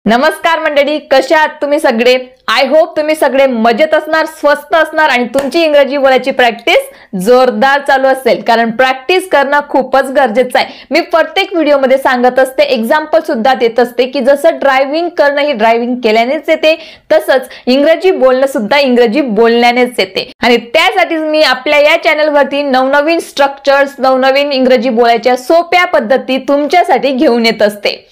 नमस्कार मंडळी, कशा आहात तुम्ही सगळे? आय होप तुम्ही सगळे मजेत असणार, स्वस्त असणार आणि तुमची इंग्रजी बोलायची प्रॅक्टिस जोरदार चालू असेल, कारण प्रॅक्टिस करणं खूपच गरजेचं आहे। मी प्रत्येक व्हिडिओमध्ये सांगत असते, एग्जांपल सुद्धा देत असते की जसं ड्रायव्हिंग करणं ही ड्रायव्हिंग केल्यानेच येते, तसंच इंग्रजी बोलणं सुद्धा इंग्रजी बोलण्यानेच येते। आणि त्यासाठीच मी आपल्या या चॅनलवरती नवनवीन स्ट्रक्चर्स, नवनवीन इंग्रजी बोलायच्या सोप्या पद्धती तुमच्यासाठी घेऊन येत असते।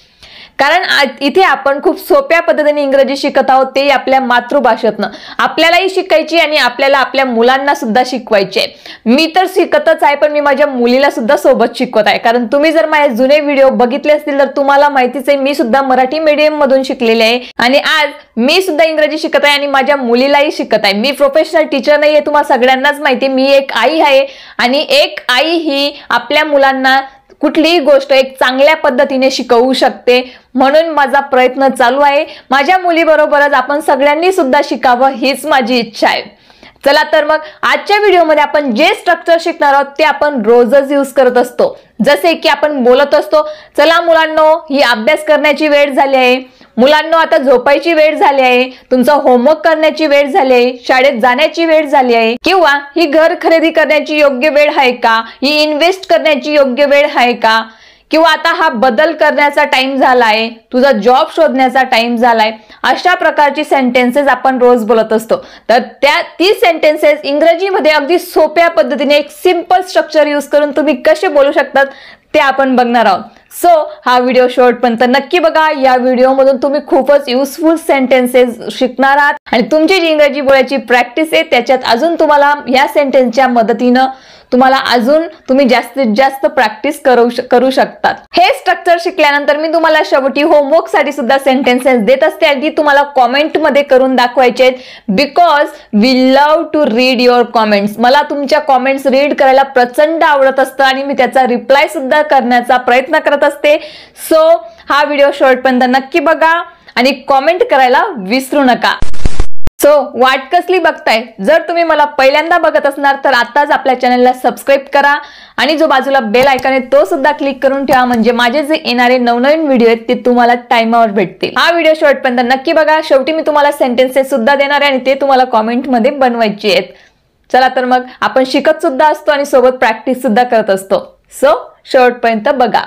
कारण इथे आपण खूप सोप्या पद्धतीने इंग्रजी शिकत आहोत, ते आपल्या मातृभाषेतनं आपल्यालाही शिकायची आणि आपल्याला आपल्या मुलांना सुद्धा शिकवायचे। मी तर शिकतच आहे, पण मी माझ्या मुलीला सुद्धा सोबत शिकवत आहे। कारण तुम्ही जर माझे जुने व्हिडिओ बघितले असतील तर तुम्हाला माहितीच आहे, मी सुद्धा मराठी मीडियम मधून शिकलेले आहे आणि आज मी सुद्धा इंग्रजी शिकत आहे आणि माझ्या मुलीलाही शिकत आहे। मी प्रोफेशनल टीचर नाही आहे, तुम्हाला सगळ्यांनाच माहिती, मी एक आई आहे आणि एक आई ही आपल्या मुलांना कुठलीही गोष्ट एक चांगल्या पद्धतीने शिकवू शकते, म्हणून माझा प्रयत्न चालू आहे। माझ्या मुलीबरोबरच आपण सगळ्यांनी सुद्धा शिकावं हीच माझी इच्छा आहे। चला तर मग आजच्या व्हिडिओमध्ये आपण जे स्ट्रक्चर शिकणार आहोत ते आपण रोजच यूज करत असतो। जसे की आपण बोलत असतो, चला मुलांनो ही अभ्यास करण्याची वेळ झाली आहे, मुलांनो आता झोपायची वेळ झाली आहे, तुमचा होमवर्क करण्याची वेळ झाली आहे, शाळेत जाण्याची वेळ झाली आहे, किंवा ही घर खरेदी करण्याची योग्य वेळ आहे का, ही इन्व्हेस्ट करण्याची योग्य वेळ आहे का, किंवा आता हा बदल करण्याचा टाइम झालाय, तुझा जॉब शोधण्याचा टाइम झालाय। अशा प्रकारची सेंटेन्सेस आपण रोज बोलत असतो। तर ती सेंटेन्सेस इंग्रजीमध्ये अगदी सोप्या पद्धतीने एक सिंपल स्ट्रक्चर यूज करून तुम्ही कसे बोलू शकतात ते आपण बघणार आहोत। सो हा व्हिडिओ शेवटपर्यंत नक्की बघा। या व्हिडिओमधून तुम्ही खूपच युजफुल सेंटेन्सेस शिकणार आहात आणि तुमची जी इंग्रजी बोलायची प्रॅक्टिस आहे त्याच्यात अजून तुम्हाला या सेंटेन्सच्या मदतीने तुम्ही जास्तीत जास्त प्रॅक्टिस करू शकतात। हे स्ट्रक्चर शिकल्यानंतर मी तुम्हाला शेवटी होमवर्क साठी सुद्धा सेंटेन्सेस देत असते आणि ती तुम्हाला कमेंट मध्ये करून दाखवायचे आहेत, because we love to read your comments. मला तुमच्या कमेंट्स रीड करायला प्रचंड आवडत असतं आणि मी त्याचा रिप्लाय सुद्धा करण्याचा प्रयत्न करत असते। सो हा व्हिडिओ शेवटपर्यंत नक्की बघा आणि कमेंट करायला विसरू नका। सो वाट कसली बघताय? जर तुम्ही मला पहिल्यांदा बघत असणार तर आताच आपल्या चॅनलला सबस्क्राइब करा आणि जो बाजूला बेल आयकॉन आहे तो सुद्धा क्लिक करून ठेवा, म्हणजे माझे जे येणारे नवनवीन व्हिडिओ आहेत ते तुम्हाला टाइमवर भेटतील। हा व्हिडिओ शेवटपर्यंत नक्की बघा, शेवटी मी तुम्हाला सेंटेन्सेस सुद्धा देणार आहे आणि ते तुम्हाला कमेंट मध्ये बनवायचे आहेत। चला तर मग आपण शिकत सुद्धा असतो आणि सोबत प्रॅक्टिस सुद्धा करत असतो। सो शेवटपर्यंत बघा।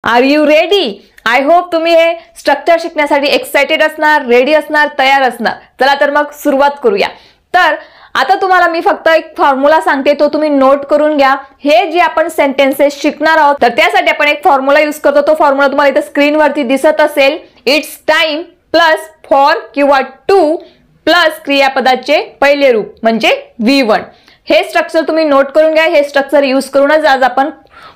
Are you ready? I hope तुम्ही हे स्ट्रक्चर शिकण्यासाठी एक्साइटेड असणार, रेडी असणार, तयार असणार। चला तर मग सुरुवात करूया। तर आता तुम्हाला मी फक्त एक फॉर्म्युला सांगते, तो तुम्ही नोट करून घ्या। हे जे आपण सेंटेन्सेस शिकणार आहोत तर त्यासाठी आपण एक फॉर्म्युला यूज करतो। तो फॉर्म्युला तुम्हाला इथे स्क्रीनवरती दिसत असेल। इट्स टाइम प्लस फॉर किंवा टू प्लस क्रियापदाचे पहिले रूप म्हणजे V1। हे स्ट्रक्चर तुम्ही नोट करून घ्या। हे स्ट्रक्चर यूज करूनच आज आपण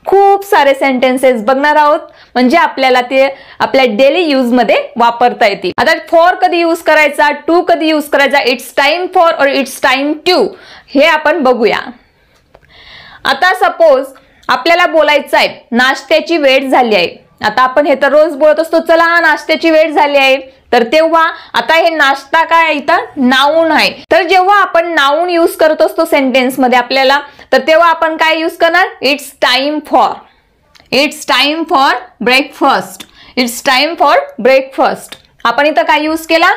खूप सारे सेंटेन्सेस बघणार आहोत, म्हणजे आपल्याला ते आपल्या डेली यूज मध्ये वापरता येतील। आता फॉर कधी यूज करायचा, टू कधी यूज करायचा, इट्स टाइम फॉर और इट्स टाइम टू हे आपण बघूया। आता सपोज आपल्याला बोलायचं आहे नाश्त्याची वेळ झाली आहे। आता आपण हे तर रोज बोलत असतो, चला नाश्त्याची वेळ झाली आहे, तर तेव्हा आता हे नाश्ता काय इथं नाउन आहे। तर जेव्हा आपण नाउन यूज करत असतो सेंटेन्स मध्ये आपल्याला, तर तेव्हा आपण काय यूज करणार? It's time for, it's time for breakfast, it's time for breakfast. आपण इथं काय यूज केला?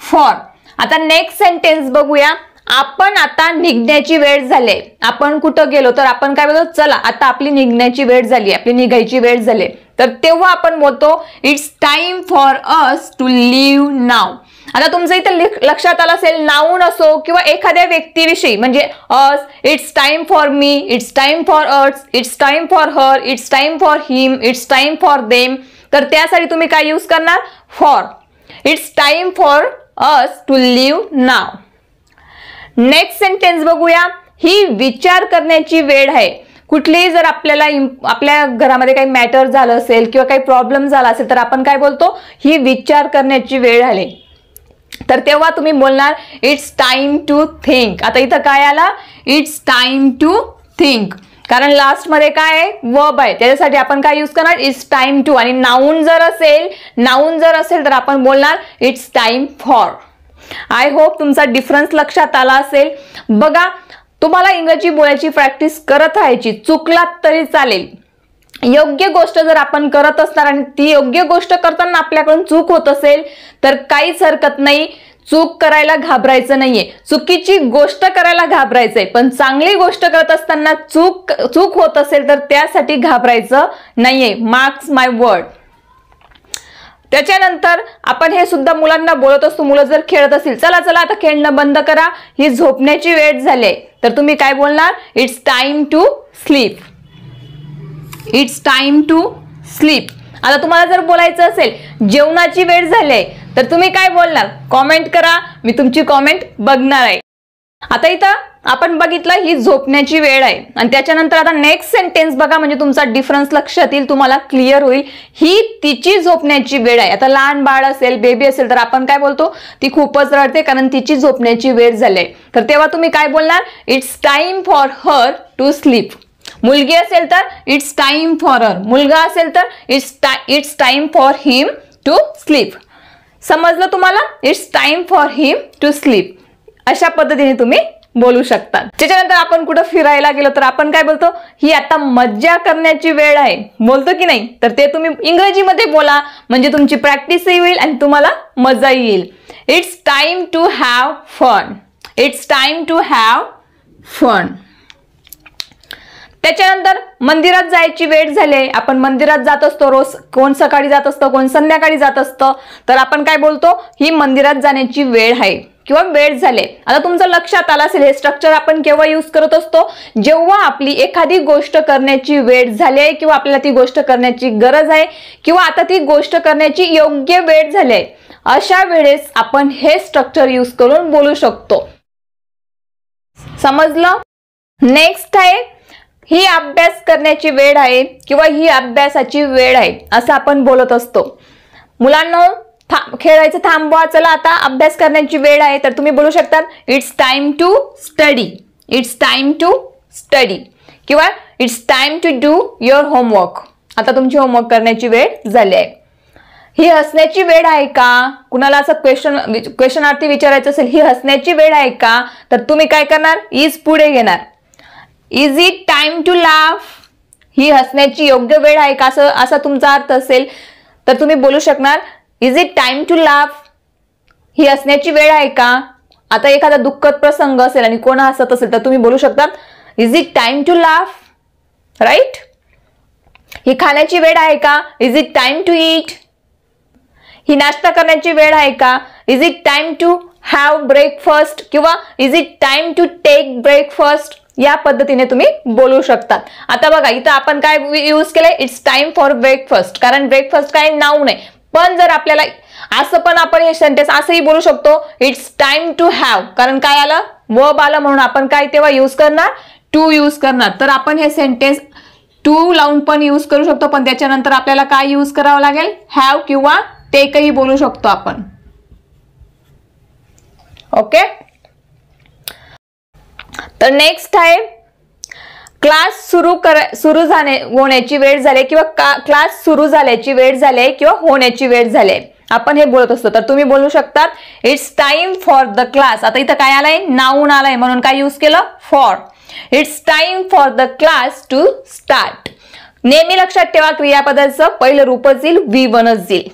फॉर। आता नेक्स्ट सेंटेन्स बघूया। आपण आता निघण्याची वेळ झाली, आपण कुठं गेलो तर आपण काय बोलतो? चला आता आपली निघण्याची वेळ झाली, आपली निघायची वेळ झाली, तर तेव्हा आपण बोलतो it's time for us to leave now. आता तुमचं इथे लक्षात आलं असेल, नाउन असो किंवा एखाद्या व्यक्तीविषयी म्हणजे अस, it's time for me, it's time for us, it's time for her, it's time for him, it's time for them, तर त्यासाठी तुम्ही काय यूज करणार? For. It's time for us to leave now. Next sentence बघूया। ही विचार करण्याची वेळ आहे। कुठलीही जर आपल्याला आपल्या घरामध्ये काही मॅटर झालं असेल किंवा काही प्रॉब्लेम झाला असेल तर आपण काय बोलतो? ही विचार करण्याची वेळ आली, तर तेव्हा तुम्ही बोलणार इट्स टाइम टू थिंक। आता इथं काय आला? इट्स टाइम टू थिंक, कारण लास्ट मध्ये काय आहे? वर्ब आहे, त्याच्यासाठी आपण काय यूज करणार? It's time to. आणि नाउन जर असेल तर आपण बोलणार it's time for. I hope तुमचा डिफरन्स लक्षात आला असेल। बघा, तुम्हाला इंग्रजी बोलायची प्रॅक्टिस करत राहायची, चुकलात तरी चालेल, योग्य गोष्ट जर आपण करत असणार आणि ती योग्य गोष्ट करताना आपल्याकडून चूक होत असेल तर काहीच हरकत नाही, चूक करायला घाबरायचं नाहीये, चुकीची गोष्ट करायला घाबरायचंय, पण चांगली गोष्ट करत असताना चूक होत असेल तर त्यासाठी घाबरायचं नाहीये. मार्क्स माय वर्ड. त्याच्यानंतर आपण हे सुद्धा मुलांना बोलत असतो, मुलं जर खेळत असतील, चला चला आता खेळणं बंद करा, ही झोपण्याची वेळ झाली आहे, तर तुम्ही काय बोलणार? It's time to sleep. It's time to sleep. आता तुम्हाला जर बोलायचं असेल जेवणाची वेळ झाली आहे, तर तुम्ही काय बोलणार? कॉमेंट करा, मी तुमची कॉमेंट बघणार आहे. आता इथं आपण बघितलं ही झोपण्याची वेळ आहे आणि त्याच्यानंतर आता नेक्स्ट सेंटेन्स बघा, म्हणजे तुमचा डिफरन्स लक्षात येईल, तुम्हाला क्लिअर होईल. ही तिची झोपण्याची वेळ आहे. आता लहान बाळ असेल, बेबी असेल, तर आपण काय बोलतो? ती खूपच रडते कारण तिची झोपण्याची वेळ झाली आहे. तर तेव्हा तुम्ही काय बोलणार? It's time for her to sleep. मुलगी असेल तर इट्स टाइम फॉर हर, मुलगा असेल तर it's time for him to sleep. समजलं तुम्हाला? It's time for him to sleep. अशा पद्धतीने तुम्ही बोलू शकता. त्याच्यानंतर आपण कुठं फिरायला गेलो तर आपण काय बोलतो? ही आता मज्जा करण्याची वेळ आहे, बोलतो की नाही? तर ते तुम्ही इंग्रजीमध्ये बोला, म्हणजे तुमची प्रॅक्टिसही होईल आणि तुम्हाला मजाही येईल. It's time to have fun. It's time to have fun. त्याच्यानंतर मंदिरात जायची वेळ झाली. आपण मंदिरात जात असतो रोज, कोण सकाळी जात असतं, कोण संध्याकाळी जात असतं, तर आपण काय बोलतो? ही मंदिरात जाण्याची वेळ आहे किंवा वेळ झाले. आता तुमचं लक्षात आलं असेल, हे स्ट्रक्चर आपण केव्हा यूज करत असतो? जेव्हा आपली एखादी गोष्ट करण्याची वेळ झाली आहे किंवा आपल्याला ती गोष्ट करण्याची गरज आहे किंवा आता ती गोष्ट करण्याची योग्य वेळ झाली आहे, अशा वेळेस आपण हे स्ट्रक्चर यूज करून बोलू शकतो. समजलं? नेक्स्ट आहे ही अभ्यास करण्याची वेळ आहे किंवा ही अभ्यासाची वेळ आहे, असं आपण बोलत असतो. मुलांना खेळायचं थांबवा, चला आता अभ्यास करण्याची वेळ आहे, तर तुम्ही बोलू शकता it's time to study. It's time to study किंवा it's time to do your homework. आता तुमची होमवर्क करण्याची वेळ झाली आहे. ही हसण्याची वेळ आहे का? कुणाला असं क्वेश्चनार्थी विचारायचं असेल, ही हसण्याची वेळ आहे का? तर तुम्ही काय करणार? इज पुढे घेणार. Is it time to laugh? ही हसण्याची योग्य वेळ आहे का, असा तुमचा अर्थ असेल तर तुम्ही बोलू शकणार is it time to laugh? ही हसण्याची वेळ आहे का? आता एखादा दुःखद प्रसंग असेल आणि कोण हसत असेल तर तुम्ही बोलू शकता is it time to laugh? Right. ही खाण्याची वेळ आहे का? Is it time to eat? ही नाश्ता करण्याची वेळ आहे का? Is it time to have breakfast किंवा is it time to take breakfast? या पद्धतीने तुम्ही बोलू शकता. आता बघा इथं आपण काय यूज केलंय? इट्स टाइम फॉर ब्रेकफास्ट, कारण ब्रेकफास्ट काय नाऊन आहे. पण जर आपल्याला असं पण आपण हे सेंटेन्स असंही बोलू शकतो इट्स टाइम टू हॅव, कारण काय आलं? वर्ब आलं, म्हणून आपण काय तेव्हा यूज करणार? टू यूज करणार. तर आपण हे सेंटेन्स टू लावून पण यूज करू शकतो, पण त्याच्यानंतर आपल्याला काय यूज करावं लागेल? हॅव किंवा टेकही बोलू शकतो आपण. ओके. तर नेक्स्ट आहे क्लास सुरू होण्याची वेळ झाली किंवा क्लास सुरू झाल्याची वेळ झाली किंवा होण्याची वेळ झाली, आपण हे बोलत असतो. तर तुम्ही बोलू शकता it's time for the class. आता इथं काय आलंय? नाऊन आलंय, म्हणून काय यूज केलं? For. It's time for the class to start. नेहमी लक्षात ठेवा क्रियापदाचं पहिलं रूपच येईल, V1च येईल,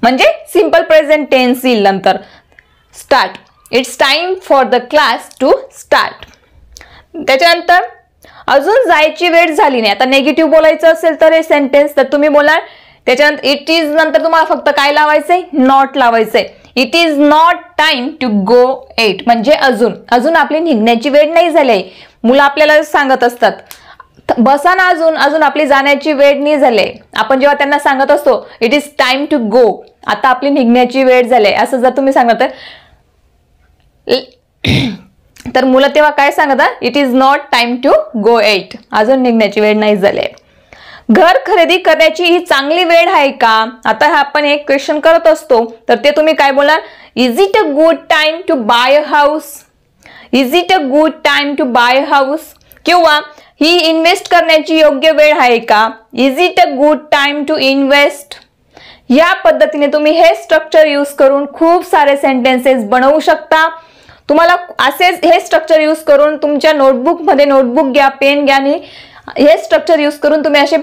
म्हणजे सिंपल प्रेझेंट टेन्स येईल नंतर. Start. It's time for the class to start. त्याच्यानंतर अजून जायची वेळ झाली नाही. आता नेगेटिव्ह बोलायचं असेल तर हे सेंटेन्स, तर तुम्ही बोलणार त्याच्यानंतर इट इज नंतर तुम्हाला फक्त काय लावायचंय? नॉट लावायचंय. It is not time to go at, म्हणजे अजून आपली निघण्याची वेळ नाही झाली. मुलं आपल्याला सांगत असतात बसा ना, अजून आपली जाण्याची वेळ नाही झाली. आपण जेव्हा त्यांना सांगत असतो it is time to go, आता आपली निघण्याची वेळ झाली, असं जर तुम्ही सांगत तर मुलं तेव्हा काय सांगतात? It is not time to go yet, अजून निघण्याची वेळ नाही झाली. घर खरेदी करण्याची ही चांगली वेळ आहे का? आता हा आपण एक क्वेश्चन करत असतो, तर ते तुम्ही काय बोलणार? Is it a good time to buy a house? Is it a good time to buy a house? किंवा ही इन्व्हेस्ट करण्याची योग्य वेळ आहे का? Is it a good time to invest? या पद्धतीने तुम्ही हे स्ट्रक्चर यूज करून खूप सारे सेंटेन्सेस बनवू शकता. तुम्हाला असेच हे स्ट्रक्चर यूज करून तुमच्या नोटबुक घ्या, पेन घ्या आणि हे स्ट्रक्चर यूज करून तुम्ही असे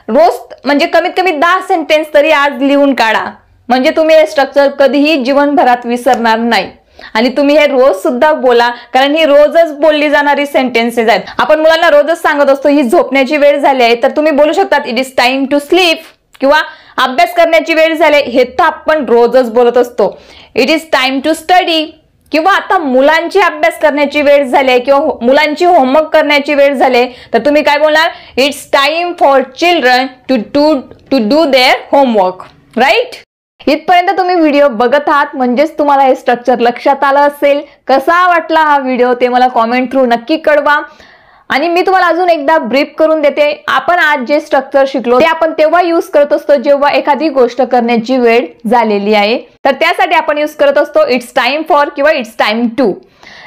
रोज म्हणजे कमीत कमी 10 सेंटेन्स तरी आज लिहून काढा, म्हणजे तुम्ही हे स्ट्रक्चर कधीही जीवनभरात विसरणार नाही. आणि तुम्ही हे रोज सुद्धा बोला, कारण ही रोजच बोलली जाणारी सेंटेन्सेस आहेत. आपण मुलांना रोजच सांगत असतो ही झोपण्याची वेळ झाली आहे, तर तुम्ही बोलू शकतात it is time to sleep, किंवा अभ्यास करण्याची वेळ झाली, हे तर आपण रोजच बोलत असतो. It is time to study, किंवा आता मुलांची अभ्यास करण्याची वेळ झाली किंवा मुलांची होमवर्क करण्याची वेळ झाली, तर तुम्ही काय बोलणार, it's time for children to do their homework, right. इथपर्यंत तुम्ही व्हिडिओ बघत आहात म्हणजेच तुम्हाला हे स्ट्रक्चर लक्षात आलं असेल. कसा वाटला हा व्हिडिओ ते मला कॉमेंट थ्रू नक्की कळवा. आणि मी तुम्हाला अजून एकदा ब्रीफ करून देते. आपण आज जे स्ट्रक्चर शिकलो ते आपण तेव्हा यूज करत असतो जेव्हा एखादी गोष्ट करण्याची वेळ झालेली आहे, तर त्यासाठी आपण यूज करत असतो इट्स टाइम फॉर किंवा it's time to.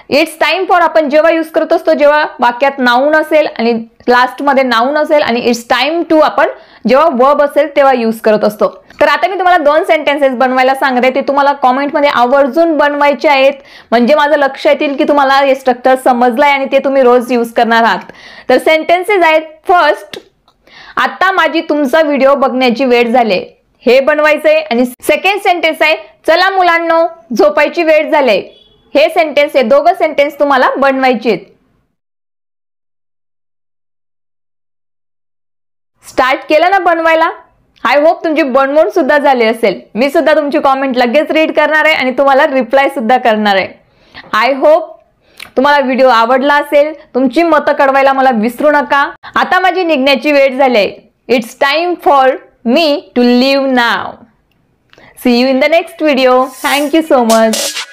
It's time for आपण जेव्हा यूज करत असतो जेव्हा वाक्यात नाऊन असेल आणि लास्ट मध्ये नाऊन असेल, आणि इट्स टाइम टू आपण जेव्हा वर्ब असेल तेव्हा यूज करत असतो. तर आता मी तुम्हाला 2 सेंटेन्सेस बनवायला सांगते, ते तुम्हाला कॉमेंटमध्ये आवर्जून बनवायचे आहेत, म्हणजे माझं लक्ष येतील की तुम्हाला हे स्ट्रक्चर समजलंय आणि ते तुम्ही रोज यूज करणार आहात. तर सेंटेन्सेस आहेत. फर्स्ट, आता माझी तुमचा व्हिडिओ बघण्याची वेळ झाली, हे बनवायचंय. आणि सेकंड सेंटेन्स आहे, चला मुलांनो झोपायची वेळ झाली, हे सेंटेन्स, हे दोघं सेंटेन्स तुम्हाला बनवायचे आहेत. स्टार्ट केलं ना बनवायला. आय होप तुमची बनवून सुद्धा झाली असेल. मी सुद्धा तुमची कॉमेंट लगेच रीड करणार आहे आणि तुम्हाला रिप्लाय सुद्धा करणार आहे. आय होप तुम्हाला व्हिडिओ आवडला असेल. तुमची मतं कळवायला मला विसरू नका. आता माझी निघण्याची वेळ झाली आहे. It's time for me to leave now. See you in the next video. Thank you so much.